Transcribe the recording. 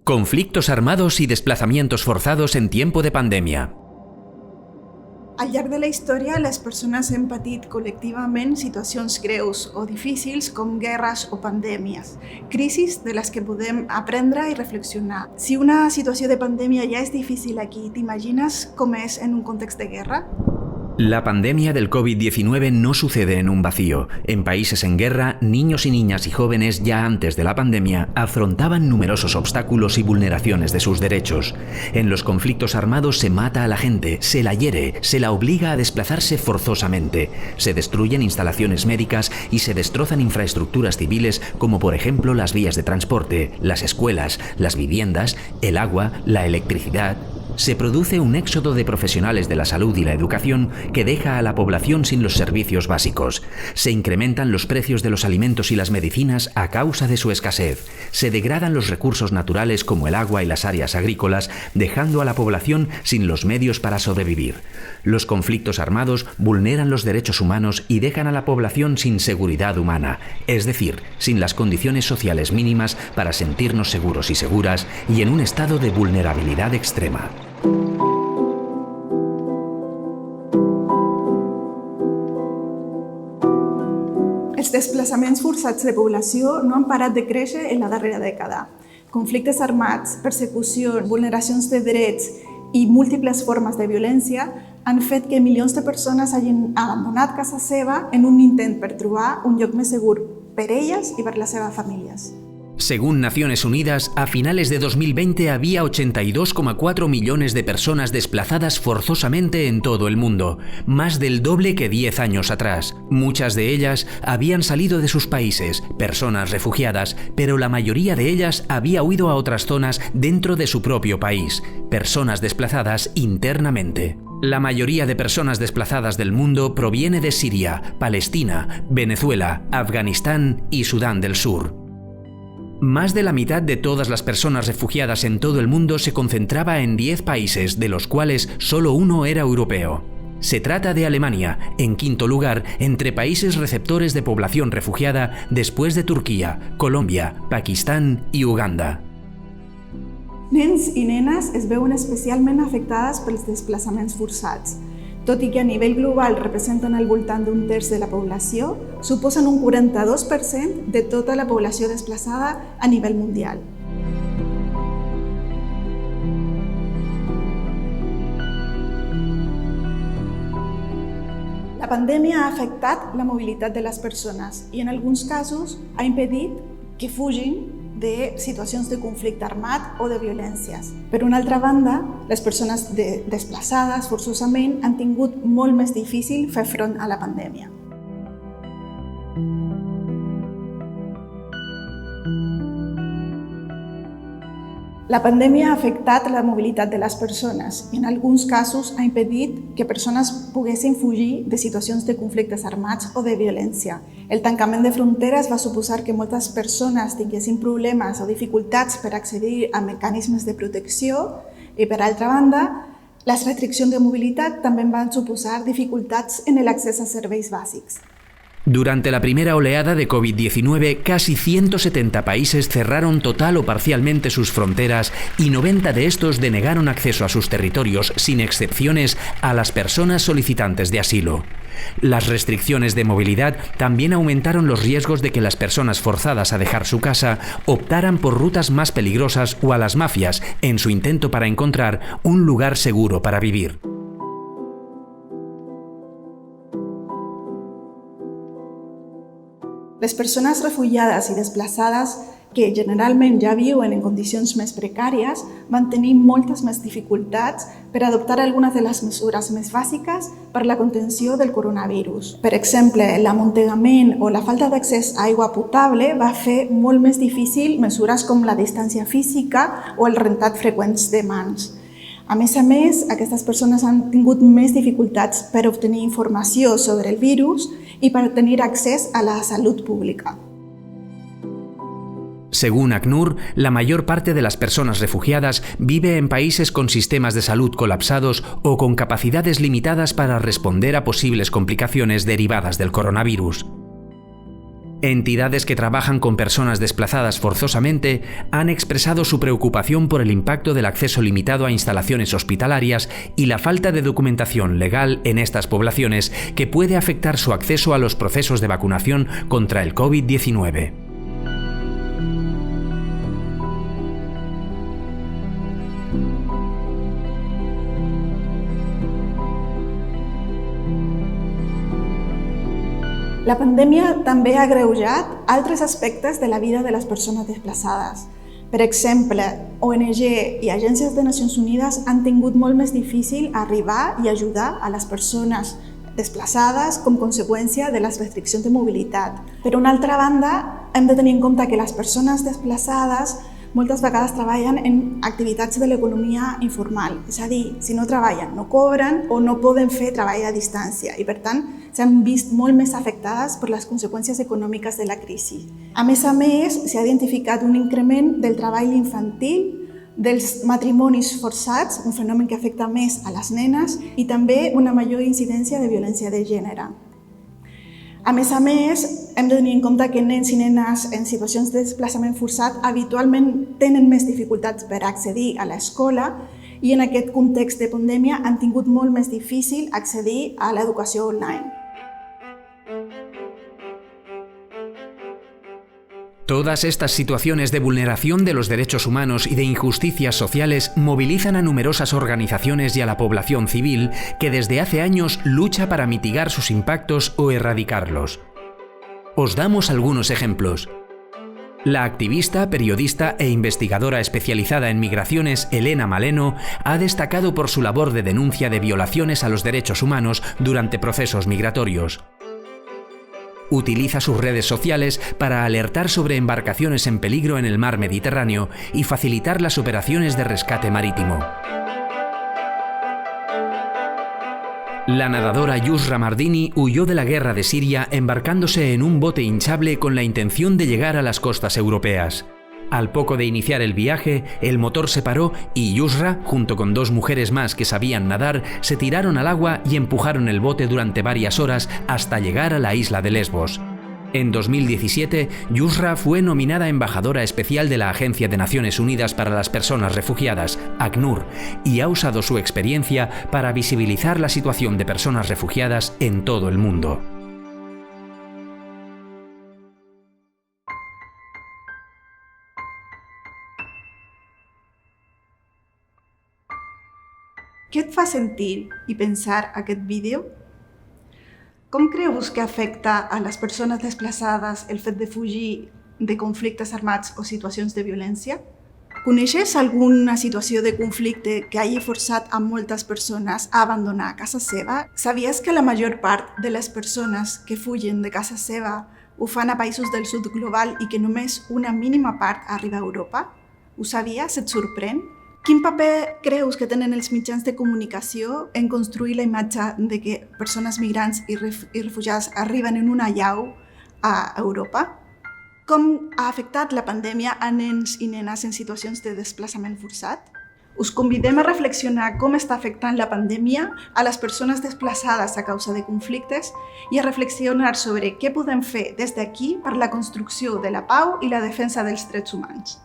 Conflictos armados i desplazamientos forzados en tiempo de pandèmia. Al llarg de la història, les persones han patit col·lectivament situacions greus o difícils com guerres o pandèmies, crisis de les que podem aprendre i reflexionar. Si una situació de pandèmia ja és difícil aquí, t'imagines com és en un context de guerra? La pandemia del COVID-19 no sucede en un vacío. En países en guerra, niños y niñas y jóvenes ya antes de la pandemia afrontaban numerosos obstáculos y vulneraciones de sus derechos. En los conflictos armados se mata a la gente, se la hiere, se la obliga a desplazarse forzosamente, se destruyen instalaciones médicas y se destrozan infraestructuras civiles como por ejemplo las vías de transporte, las escuelas, las viviendas, el agua, la electricidad. Se produce un éxodo de profesionales de la salud y la educación que deja a la población sin los servicios básicos. Se incrementan los precios de los alimentos y las medicinas a causa de su escasez. Se degradan los recursos naturales como el agua y las áreas agrícolas, dejando a la población sin los medios para sobrevivir. Los conflictos armados vulneran los derechos humanos y dejan a la población sin seguridad humana, es decir, sin las condiciones sociales mínimas para sentirnos seguros y seguras y en un estado de vulnerabilidad extrema. Els desplaçaments forçats de població no han parat de créixer en la darrera dècada. Conflictes armats, persecució, vulneracions de drets i múltiples formes de violència han fet que milions de persones hagin abandonat casa seva en un intent per trobar un lloc més segur per elles i per les seves famílies. Según Naciones Unidas, a finales de 2020 había 82,4 millones de personas desplazadas forzosamente en todo el mundo, más del doble que 10 años atrás. Muchas de ellas habían salido de sus países, personas refugiadas, pero la mayoría de ellas había huido a otras zonas dentro de su propio país, personas desplazadas internamente. La mayoría de personas desplazadas del mundo proviene de Siria, Palestina, Venezuela, Afganistán y Sudán del Sur. Más de la mitad de todas las personas refugiadas en todo el mundo se concentraba en 10 países, de los cuales solo uno era europeo. Se trata de Alemania, en quinto lugar entre países receptores de población refugiada después de Turquía, Colombia, Pakistán i Uganda. Nens i nenes es veuen especialment afectades pels desplaçaments forçats. Tot i que a nivell global representen al voltant d'un terç de la població, suposen un 42% de tota la població desplaçada a nivell mundial. La pandèmia ha afectat la mobilitat de les persones i en alguns casos ha impedit que fugin de situacions de conflicte armat o de violències. Per una altra banda, les persones desplaçades forçosament han tingut molt més difícil fer front a la pandèmia. La pandèmia ha afectat la mobilitat de les persones i en alguns casos ha impedit que persones poguessin fugir de situacions de conflictes armats o de violència. El tancament de fronteres va suposar que moltes persones tinguessin problemes o dificultats per accedir a mecanismes de protecció i, per altra banda, les restriccions de mobilitat també van suposar dificultats en l'accés a serveis bàsics. Durante la primera oleada de COVID-19, casi 170 países cerraron total o parcialmente sus fronteras y 90 de estos denegaron acceso a sus territorios, sin excepciones, a las personas solicitantes de asilo. Las restricciones de movilidad también aumentaron los riesgos de que las personas forzadas a dejar su casa optaran por rutas más peligrosas o a las mafias en su intento para encontrar un lugar seguro para vivir. Les persones refugiades i desplaçades, que generalment ja viuen en condicions més precàries, van tenir moltes més dificultats per adoptar algunes de les mesures més bàsiques per la contenció del coronavirus. Per exemple, l'amuntegament o la falta d'accés a aigua potable va fer molt més difícil mesures com la distància física o el rentat freqüents de mans. A més, aquestes persones han tingut més dificultats per obtenir informació sobre el virus y para tener acceso a la salud pública. Según ACNUR, la mayor parte de las personas refugiadas vive en países con sistemas de salud colapsados o con capacidades limitadas para responder a posibles complicaciones derivadas del coronavirus. Entidades que trabajan con personas desplazadas forzosamente han expresado su preocupación por el impacto del acceso limitado a instalaciones hospitalarias y la falta de documentación legal en estas poblaciones que puede afectar su acceso a los procesos de vacunación contra el COVID-19. La pandèmia també ha agreujat altres aspectes de la vida de les persones desplaçades. Per exemple, ONG i agències de Nacions Unides han tingut molt més difícil arribar i ajudar a les persones desplaçades com conseqüència de les restriccions de mobilitat. Per una altra banda, hem de tenir en compte que les persones desplaçades moltes vegades treballen en activitats de l'economia informal, és a dir, si no treballen, no cobren o no poden fer treball a distància i, per tant, s'han vist molt més afectades per les conseqüències econòmiques de la crisi. A més, s'ha identificat un increment del treball infantil, dels matrimonis forçats, un fenomen que afecta més a les nenes, i també una major incidència de violència de gènere. A més, hem de tenir en compte que nens i nenes en situacions de desplaçament forçat habitualment tenen més dificultats per accedir a l'escola i en aquest context de pandèmia han tingut molt més difícil accedir a l'educació online. Todas estas situaciones de vulneración de los derechos humanos y de injusticias sociales movilizan a numerosas organizaciones y a la población civil que desde hace años lucha para mitigar sus impactos o erradicarlos. Os damos algunos ejemplos. La activista, periodista e investigadora especializada en migraciones Elena Maleno ha destacado por su labor de denuncia de violaciones a los derechos humanos durante procesos migratorios. Utiliza sus redes sociales para alertar sobre embarcaciones en peligro en el mar Mediterráneo y facilitar las operaciones de rescate marítimo. La nadadora Yusra Mardini huyó de la guerra de Siria embarcándose en un bote hinchable con la intención de llegar a las costas europeas. Al poco de iniciar el viaje, el motor se paró y Yusra, junto con 2 mujeres más que sabían nadar, se tiraron al agua y empujaron el bote durante varias horas hasta llegar a la isla de Lesbos. En 2017, Yusra fue nominada embajadora especial de la Agencia de Naciones Unidas para las Personas Refugiadas, ACNUR, y ha usado su experiencia para visibilizar la situación de personas refugiadas en todo el mundo. Què et fa sentir i pensar aquest vídeo? Com creus que afecta a les persones desplaçades el fet de fugir de conflictes armats o situacions de violència? Coneixes alguna situació de conflicte que hagi forçat a moltes persones a abandonar casa seva? Sabies que la major part de les persones que fugen de casa seva ho fan a països del sud global i que només una mínima part arriba a Europa? Ho sabies? Et sorprèn? Quin paper creus que tenen els mitjans de comunicació en construir la imatge de que persones migrants i refugiades arriben en una llau a Europa? Com ha afectat la pandèmia a nens i nenes en situacions de desplaçament forçat? Us convidem a reflexionar com està afectant la pandèmia a les persones desplaçades a causa de conflictes i a reflexionar sobre què podem fer des d'aquí per la construcció de la pau i la defensa dels drets humans.